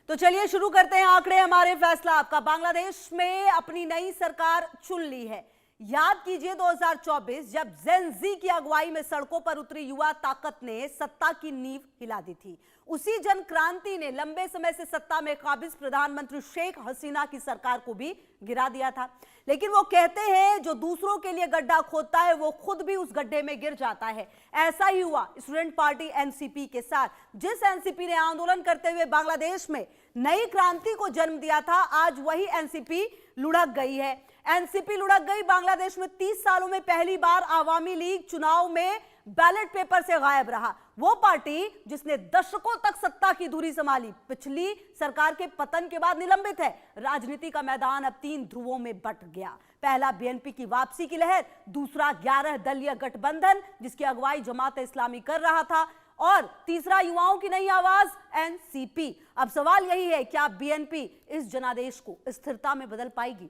तो चलिए शुरू करते हैं आंकड़े हमारे फैसला आपका। बांग्लादेश में अपनी नई सरकार चुन ली है। याद कीजिए 2024 जब जेन जी की अगुवाई में सड़कों पर उतरी युवा ताकत ने सत्ता की नींव हिला दी थी। उसी जन क्रांति ने लंबे समय से सत्ता में काबिज प्रधानमंत्री शेख हसीना की सरकार को भी गिरा दिया था। लेकिन वो कहते हैं जो दूसरों के लिए गड्ढा खोदता है वो खुद भी उस गड्ढे में गिर जाता है। ऐसा ही हुआ स्टूडेंट पार्टी एनसीपी के साथ। जिस एनसीपी ने आंदोलन करते हुए बांग्लादेश में नई क्रांति को जन्म दिया था, आज वही एनसीपी लुढ़क गई है। एनसीपी लुढ़क गई। बांग्लादेश में 30 सालों में पहली बार आवामी लीग चुनाव में बैलेट पेपर से गायब रहा। वो पार्टी जिसने दशकों तक सत्ता की धुरी संभाली, पिछली सरकार के पतन के बाद निलंबित है। राजनीति का मैदान अब 3 ध्रुवों में बंट गया। पहला बीएनपी की वापसी की लहर, दूसरा 11 दलीय गठबंधन जिसकी अगुवाई जमात इस्लामी कर रहा था, और तीसरा युवाओं की नई आवाज एनसीपी। अब सवाल यही है, क्या बीएनपी इस जनादेश को स्थिरता में बदल पाएगी?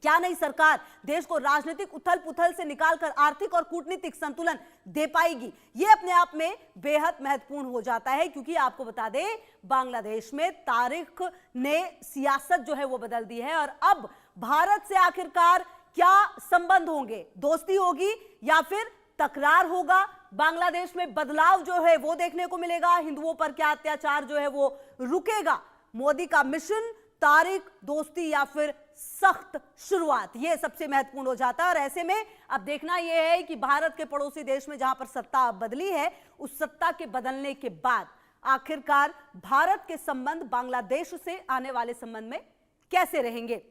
क्या नई सरकार देश को राजनीतिक उथल पुथल से निकालकर आर्थिक और कूटनीतिक संतुलन दे पाएगी? यह अपने आप में बेहद महत्वपूर्ण हो जाता है, क्योंकि आपको बता दें बांग्लादेश में तारीख ने सियासत जो है वो बदल दी है। और अब भारत से आखिरकार क्या संबंध होंगे? दोस्ती होगी या फिर तकरार होगा? बांग्लादेश में बदलाव जो है वो देखने को मिलेगा। हिंदुओं पर क्या अत्याचार जो है वो रुकेगा? मोदी का मिशन, तारीख, दोस्ती या फिर सख्त शुरुआत, ये सबसे महत्वपूर्ण हो जाता है। और ऐसे में अब देखना यह है कि भारत के पड़ोसी देश में जहां पर सत्ता बदली है, उस सत्ता के बदलने के बाद आखिरकार भारत के संबंध बांग्लादेश से आने वाले संबंध में कैसे रहेंगे।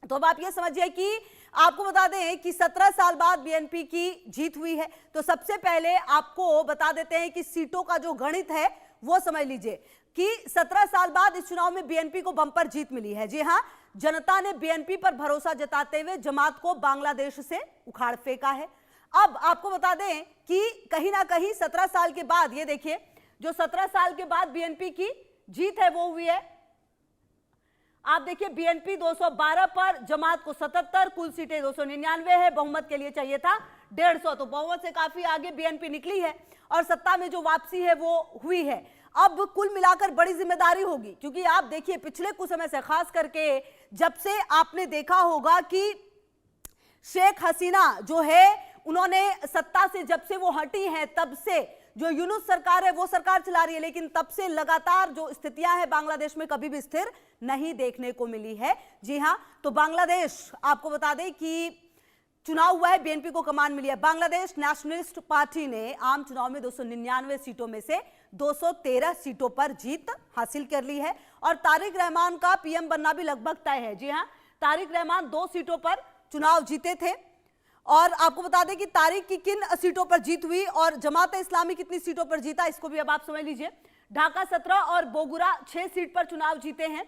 तो अब आप ये समझिए कि आपको बता दें कि 17 साल बाद बीएनपी की जीत हुई है। तो सबसे पहले आपको बता देते हैं कि सीटों का जो गणित है वो समझ लीजिए कि 17 साल बाद इस चुनाव में बीएनपी को बंपर जीत मिली है। जी हां, जनता ने बीएनपी पर भरोसा जताते हुए जमात को बांग्लादेश से उखाड़ फेंका है। अब आपको बता दें कि कहीं ना कहीं 17 साल के बाद, ये देखिए, जो 17 साल के बाद बीएनपी की जीत है वो हुई है। आप देखिए बीएनपी 212 पर, जमात को 77, कुल सीटें 299 है। बहुमत के लिए चाहिए था 150, तो बहुमत से काफी आगे बीएनपी निकली है और सत्ता में जो वापसी है वो हुई है। अब कुल मिलाकर बड़ी जिम्मेदारी होगी, क्योंकि आप देखिए पिछले कुछ समय से, खास करके जब से आपने देखा होगा कि शेख हसीना जो है उन्होंने सत्ता से जब से वो हटी हैं, तब से जो यूनुस सरकार है वो सरकार चला रही है, लेकिन तब से लगातार जो स्थितियां हैं बांग्लादेश में कभी भी स्थिर नहीं देखने को मिली है। जी हां, तो बांग्लादेश, आपको बता दें कि चुनाव हुआ है, बीएनपी को कमान मिली है। बांग्लादेश नेशनलिस्ट पार्टी ने आम चुनाव में 299 सीटों में से 213 सीटों पर जीत हासिल कर ली है और तारिक रहमान का पीएम बनना भी लगभग तय है। जी हां, तारिक रहमान 2 सीटों पर चुनाव जीते थे। और आपको बता दें कि तारिक की किन सीटों पर जीत हुई और जमात इस्लामी कितनी सीटों पर जीता, इसको भी अब आप समझ लीजिए। ढाका 17 और बोगुरा 6 सीट पर चुनाव जीते हैं।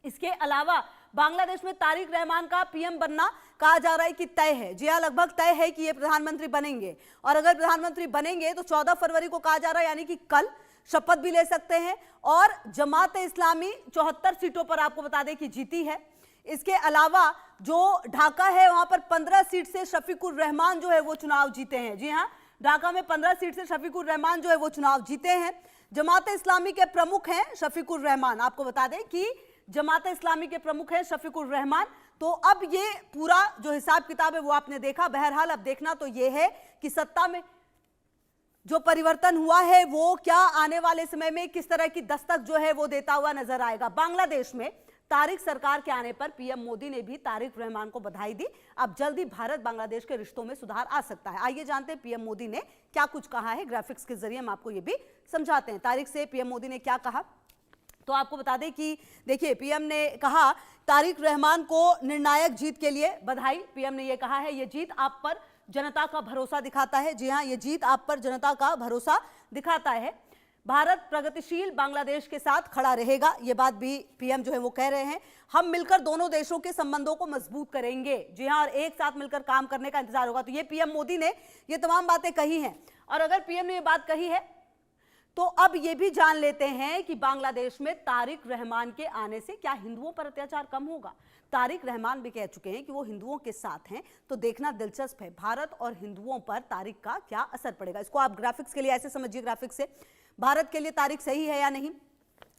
इसके अलावा बांग्लादेश में तारिक रहमान का पीएम बनना कहा जा रहा है कि तय है। जी हां, लगभग तय है कि ये प्रधानमंत्री बनेंगे, और अगर प्रधानमंत्री बनेंगे तो 14 फरवरी को कहा जा रहा है, यानी कि कल शपथ भी ले सकते हैं। और जमात इस्लामी 74 सीटों पर आपको बता दें कि जीती है। इसके अलावा जो ढाका है वहां पर 15 सीट से शफीकुर रहमान जो है वो चुनाव जीते हैं। जी हां, ढाका में 15 सीट से शफीकुर रहमान जो है वो चुनाव जीते हैं। जमात इस्लामी के प्रमुख हैं शफीकुर रहमान, आपको बता दें कि जमात इस्लामी के प्रमुख हैं शफीकुर रहमान। तो अब ये पूरा जो हिसाब किताब है वो आपने देखा। बहरहाल अब देखना तो ये है कि सत्ता में जो परिवर्तन हुआ है वो क्या आने वाले समय में किस तरह की दस्तक जो है वो देता हुआ नजर आएगा। बांग्लादेश में तारिक सरकार के आने पर पीएम मोदी ने भी तारिक रहमान को बधाई दी। अब जल्दी भारत बांग्लादेश के रिश्तों में सुधार आ सकता है। आइए जानते हैं पीएम मोदी ने क्या कुछ कहा है। ग्राफिक्स के जरिए हम आपको ये भी समझाते हैं तारिक से पीएम मोदी ने क्या कहा। तो आपको बता दें कि देखिए पीएम ने कहा तारिक रहमान को निर्णायक जीत के लिए बधाई। पीएम ने यह कहा है ये जीत आप पर जनता का भरोसा दिखाता है। जी हां, ये जीत आप पर जनता का भरोसा दिखाता है। भारत प्रगतिशील बांग्लादेश के साथ खड़ा रहेगा, ये बात भी पीएम जो है वो कह रहे हैं। हम मिलकर दोनों देशों के संबंधों को मजबूत करेंगे। जी हां, और एक साथ मिलकर काम करने का इंतजार होगा। तो ये पीएम मोदी ने ये तमाम बातें कही हैं। और अगर पीएम ने ये बात कही है तो अब ये भी जान लेते हैं कि बांग्लादेश में तारिक रहमान के आने से क्या हिंदुओं पर अत्याचार कम होगा। तारिक रहमान भी कह चुके हैं कि वो हिंदुओं के साथ हैं। तो देखना दिलचस्प है भारत और हिंदुओं पर तारिक का क्या असर पड़ेगा। इसको आप ग्राफिक्स के लिए ऐसे समझिए, ग्राफिक्स से भारत के लिए तारिक सही है या नहीं।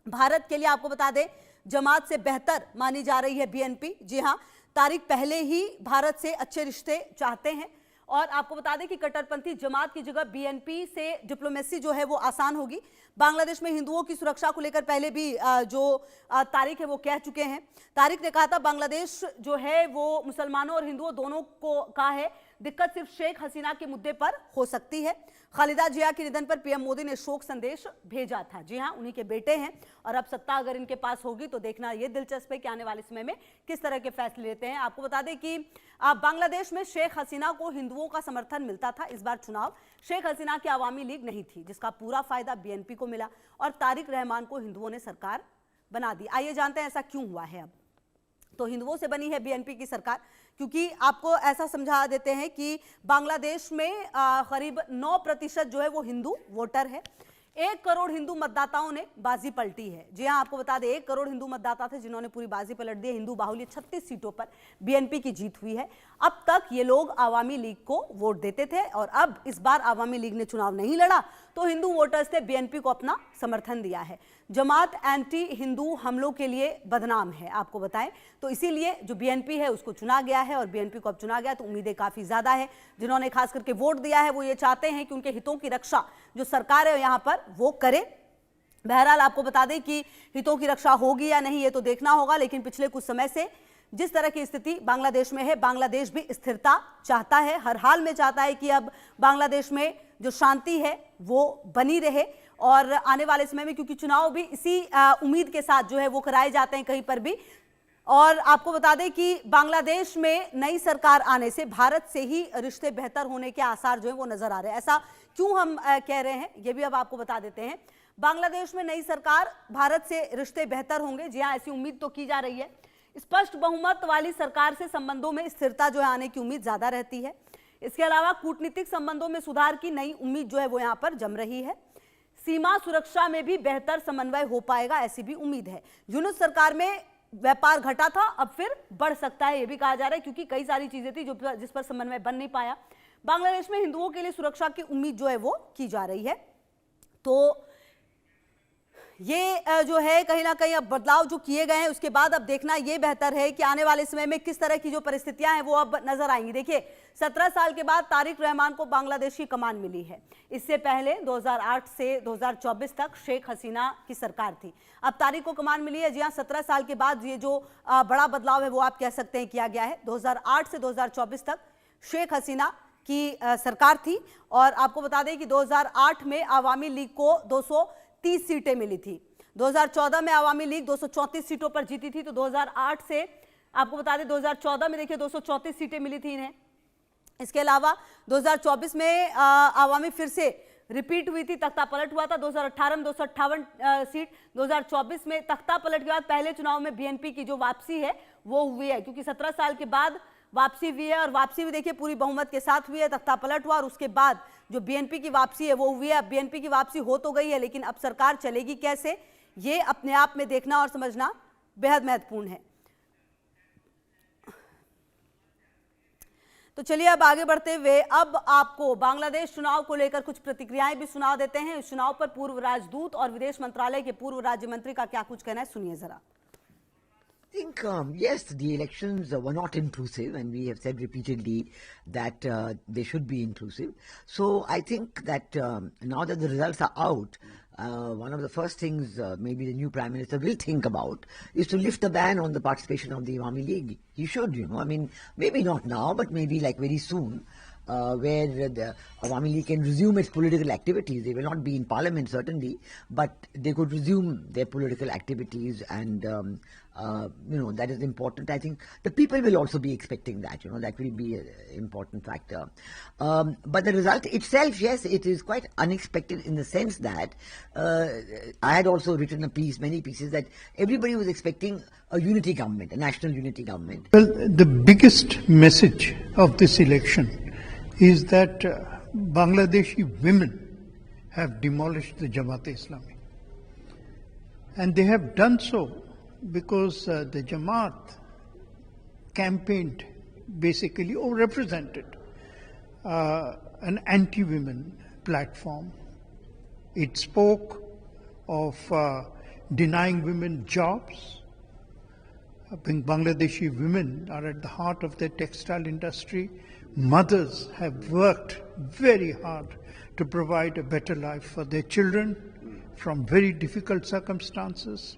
भारत के लिए आपको बता दें जमात से बेहतर मानी जा रही है बीएनपी। जी हां, तारिक पहले ही भारत से अच्छे रिश्ते चाहते हैं और आपको बता दें कि कट्टरपंथी जमात की जगह बीएनपी से डिप्लोमेसी जो है वो आसान होगी। बांग्लादेश में हिंदुओं की सुरक्षा को लेकर पहले भी जो तारिक है वो कह चुके हैं। तारिक ने कहा था बांग्लादेश जो है वो मुसलमानों और हिंदुओं दोनों को का है, दिक्कत सिर्फ शेख हसीना के मुद्दे पर हो सकती है। खालिदा जिया के निधन पर पीएम मोदी ने शोक संदेश भेजा था। जी हां, उन्हीं के बेटे हैं और अब सत्ता अगर इनके पास होगी तो देखना यह दिलचस्प है कि आने वाले समय में किस तरह के फैसले लेते हैं। आपको बता दें कि बांग्लादेश में शेख हसीना को हिंदुओं का समर्थन मिलता था। इस बार चुनाव शेख हसीना की अवामी लीग नहीं थी, जिसका पूरा फायदा बीएनपी को मिला और तारिक रहमान को हिंदुओं ने सरकार बना दी। आइए जानते हैं ऐसा क्यों हुआ है। अब तो हिंदुओं से बनी है बीएनपी की सरकार, क्योंकि आपको ऐसा समझा देते हैं कि बांग्लादेश में करीब 9% जो है वो हिंदू वोटर है। 1 करोड़ हिंदू मतदाताओं ने बाजी पलटी है। जी हां, आपको बता दें 1 करोड़ हिंदू मतदाता थे जिन्होंने पूरी बाजी पलट दी। हिंदू बाहुल्य 36 सीटों पर बीएनपी की जीत हुई है। अब तक ये लोग आवामी लीग को वोट देते थे और अब इस बार आवामी लीग ने चुनाव नहीं लड़ा तो हिंदू वोटर्स ने बीएनपी को अपना समर्थन दिया है। जमात एंटी हिंदू हमलों के लिए बदनाम है, आपको बताएं, तो इसीलिए जो बीएनपी है उसको चुना गया है और बीएनपी को अब चुना गया तो उम्मीदें काफी ज्यादा है। जिन्होंने खास करके वोट दिया है वो ये चाहते हैं कि उनके हितों की रक्षा जो सरकार है यहां पर वो करे। बहरहाल आपको बता दें कि हितों की रक्षा होगी या नहीं ये तो देखना होगा, लेकिन पिछले कुछ समय से जिस तरह की स्थिति बांग्लादेश में है, बांग्लादेश भी स्थिरता चाहता है, हर हाल में चाहता है कि अब बांग्लादेश में जो शांति है वो बनी रहे और आने वाले समय में, क्योंकि चुनाव भी इसी उम्मीद के साथ जो है वो कराए जाते हैं कहीं पर भी। और आपको बता दें कि बांग्लादेश में नई सरकार आने से भारत से ही रिश्ते बेहतर होने के आसार जो है वो नजर आ रहे हैं। ऐसा क्यों हम कह रहे हैं ये भी अब आपको बता देते हैं। बांग्लादेश में नई सरकार भारत से रिश्ते बेहतर होंगे, जी हां, ऐसी उम्मीद तो की जा रही है। स्पष्ट बहुमत वाली सरकार से संबंधों में स्थिरता जो है आने की उम्मीद ज्यादा रहती है। इसके अलावा कूटनीतिक संबंधों में सुधार की नई उम्मीद जो है वो यहां पर जम रही है। सीमा सुरक्षा में भी बेहतर समन्वय हो पाएगा ऐसी भी उम्मीद है। यूनुस सरकार में व्यापार घटा था, अब फिर बढ़ सकता है ये भी कहा जा रहा है, क्योंकि कई सारी चीजें थी जिस पर समन्वय बन नहीं पाया। बांग्लादेश में हिंदुओं के लिए सुरक्षा की उम्मीद जो है वो की जा रही है। तो ये जो है कहीं ना कहीं अब बदलाव जो किए गए हैं उसके बाद अब देखना ये बेहतर है कि आने वाले समय में किस तरह की जो परिस्थितियां हैं वो अब नजर आएंगी। देखिए 17 साल के बाद तारिक रहमान को बांग्लादेश की कमान मिली है। इससे पहले 2008 से 2024 तक शेख हसीना की सरकार थी, अब तारिक को कमान मिली है। जी हां, 17 साल के बाद ये जो बड़ा बदलाव है वो आप कह सकते हैं किया गया है। 2008 से 2024 तक शेख हसीना की सरकार थी और आपको बता दें कि 2008 में आवामी लीग को 230 सीटें मिली थी। 2014 में आवामी लीग 234 सीटों पर जीती थी। तो 2008 से आपको बता दें 2014 में देखिए 234 सीटें मिली थी इन्हें। इसके अलावा 2024 में आवामी फिर से रिपीट हुई थी, तख्ता पलट हुआ था। 2018 में 258 सीट, 2024 में तख्ता पलट के बाद पहले चुनाव में बीएनपी की जो वापसी है वो हुई है, क्योंकि 17 साल के बाद वापसी हुई है और वापसी भी देखिए पूरी बहुमत के साथ हुई है। तख्ता पलट हुआ और उसके बाद जो बीएनपी की वापसी है वो हुई है। अब बीएनपी की वापसी हो तो गई है, लेकिन अब सरकार चलेगी कैसे ये अपने आप में देखना और समझना बेहद महत्वपूर्ण है। तो चलिए अब आगे बढ़ते हुए अब आपको बांग्लादेश चुनाव को लेकर कुछ प्रतिक्रियाएं भी सुना देते हैं। इस चुनाव पर पूर्व राजदूत और विदेश मंत्रालय के पूर्व राज्य मंत्री का क्या कुछ कहना है, सुनिए जरा। I think, yes, the elections were not inclusive, and we have said repeatedly that they should be inclusive. So I think that now that the results are out, one of the first things maybe the new Prime Minister will think about is to lift the ban on the participation of the Awami League. He should, I mean, maybe not now, but maybe like very soon, where the Awami League can resume its political activities. They will not be in parliament certainly, but they could resume their political activities, and that is important. I think the people will also be expecting that. That will be an important factor. But the result itself, yes, it is quite unexpected in the sense that I had also written many pieces that everybody was expecting a unity government, a national unity government. Well, the biggest message of this election is that Bangladeshi women have demolished the Jamaat-e-Islami. And they have done so because the Jamaat campaigned basically or represented an anti-women platform. It spoke of denying women jobs. Bangladeshi women are at the heart of the textile industry. Mothers have worked very hard to provide a better life for their children from very difficult circumstances.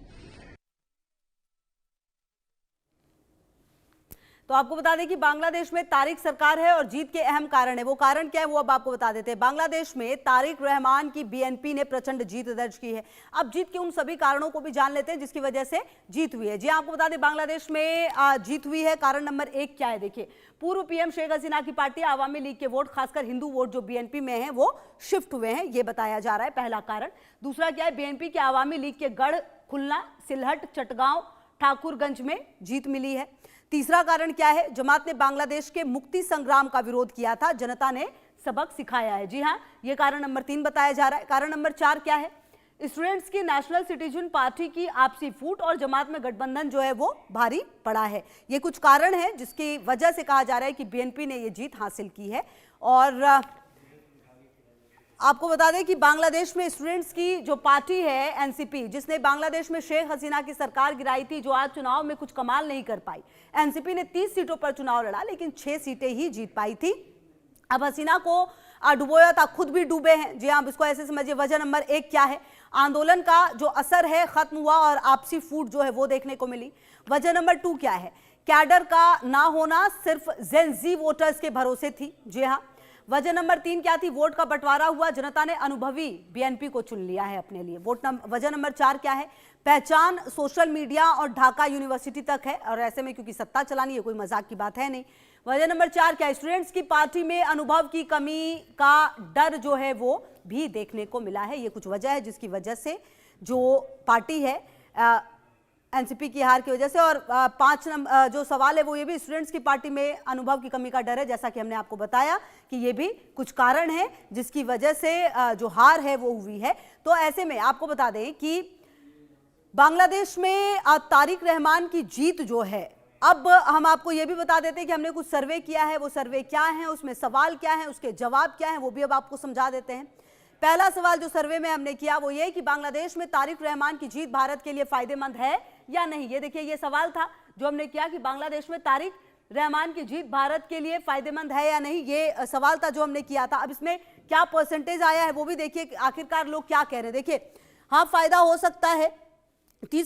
तो आपको बता दें कि बांग्लादेश में तारिक सरकार है और जीत के अहम कारण है। वो कारण क्या है वो अब आपको बता देते हैं। बांग्लादेश में तारिक रहमान की बीएनपी ने प्रचंड जीत दर्ज की है। अब जीत के उन सभी कारणों को भी जान लेते हैं जिसकी वजह से जीत हुई है। जी आपको बता दें बांग्लादेश में जीत हुई है। कारण नंबर 1 क्या है देखिए, पूर्व पीएम शेख हसीना की पार्टी आवामी लीग के वोट, खासकर हिंदू वोट जो बीएनपी में है वो शिफ्ट हुए हैं, ये बताया जा रहा है पहला कारण। दूसरा क्या है, बीएनपी के आवामी लीग के गढ़, खुलना, सिलहट, चटगांव, ठाकुरगंज में जीत मिली है। तीसरा कारण क्या है, जमात ने बांग्लादेश के मुक्ति संग्राम का विरोध किया था, जनता ने सबक सिखाया है। जी हां, यह कारण नंबर 3 बताया जा रहा है। कारण नंबर 4 क्या है, स्टूडेंट्स की नेशनल सिटीजन पार्टी की आपसी फूट और जमात में गठबंधन जो है वो भारी पड़ा है। ये कुछ कारण है जिसकी वजह से कहा जा रहा है कि बीएनपी ने ये जीत हासिल की है। और आपको बता दें कि बांग्लादेश में स्टूडेंट्स की जो पार्टी है एनसीपी, जिसने बांग्लादेश में शेख हसीना की सरकार गिराई थी, जो आज चुनाव में कुछ कमाल नहीं कर पाई। एनसीपी ने 30 सीटों पर चुनाव लड़ा लेकिन 6 सीटें ही जीत पाई थी। अब हसीना को डुबोया था, खुद भी डूबे हैं। जी आप इसको ऐसे समझिए। वजह नंबर 1 क्या है, आंदोलन का जो असर है खत्म हुआ और आपसी फूट जो है वो देखने को मिली। वजह नंबर 2 क्या है, कैडर का ना होना सिर्फ जेन जी वोटर्स के भरोसे थी। जी हाँ। वजह नंबर 3 क्या थी, वोट का बंटवारा हुआ, जनता ने अनुभवी बीएनपी को चुन लिया है अपने लिए। वजह नंबर 4 क्या है, पहचान सोशल मीडिया और ढाका यूनिवर्सिटी तक है, और ऐसे में क्योंकि सत्ता चलानी है कोई मजाक की बात है नहीं। वजह नंबर 4 क्या है, स्टूडेंट्स की पार्टी में अनुभव की कमी का डर जो है वो भी देखने को मिला है। ये कुछ वजह है जिसकी वजह से जो पार्टी है एनसीपी की हार की वजह से। और 5 नंबर जो सवाल है वो ये भी, स्टूडेंट्स की पार्टी में अनुभव की कमी का डर है, जैसा कि हमने आपको बताया कि ये भी कुछ कारण है जिसकी वजह से जो हार है वो हुई है। तो ऐसे में आपको बता दें कि बांग्लादेश में तारिक रहमान की जीत जो है, अब हम आपको ये भी बता देते हैं कि हमने कुछ सर्वे किया है। वो सर्वे क्या है, उसमें सवाल क्या है, उसके जवाब क्या है, वो भी अब आपको समझा देते हैं। पहला सवाल जो सर्वे में हमने किया वो ये कि बांग्लादेश में तारिक रहमान की जीत भारत के लिए फायदेमंद है या नहीं। ये देखिए, ये सवाल था जो हमने किया कि बांग्लादेश में तारिक रहमान की जीत भारत के लिए फायदेमंद है या नहीं, ये सवाल था जो हमने किया था। अब इसमें क्या परसेंटेज आया है वो भी देखिए, आखिरकार लोग क्या कह रहे हैं। देखिए, हाँ फायदा हो सकता है 30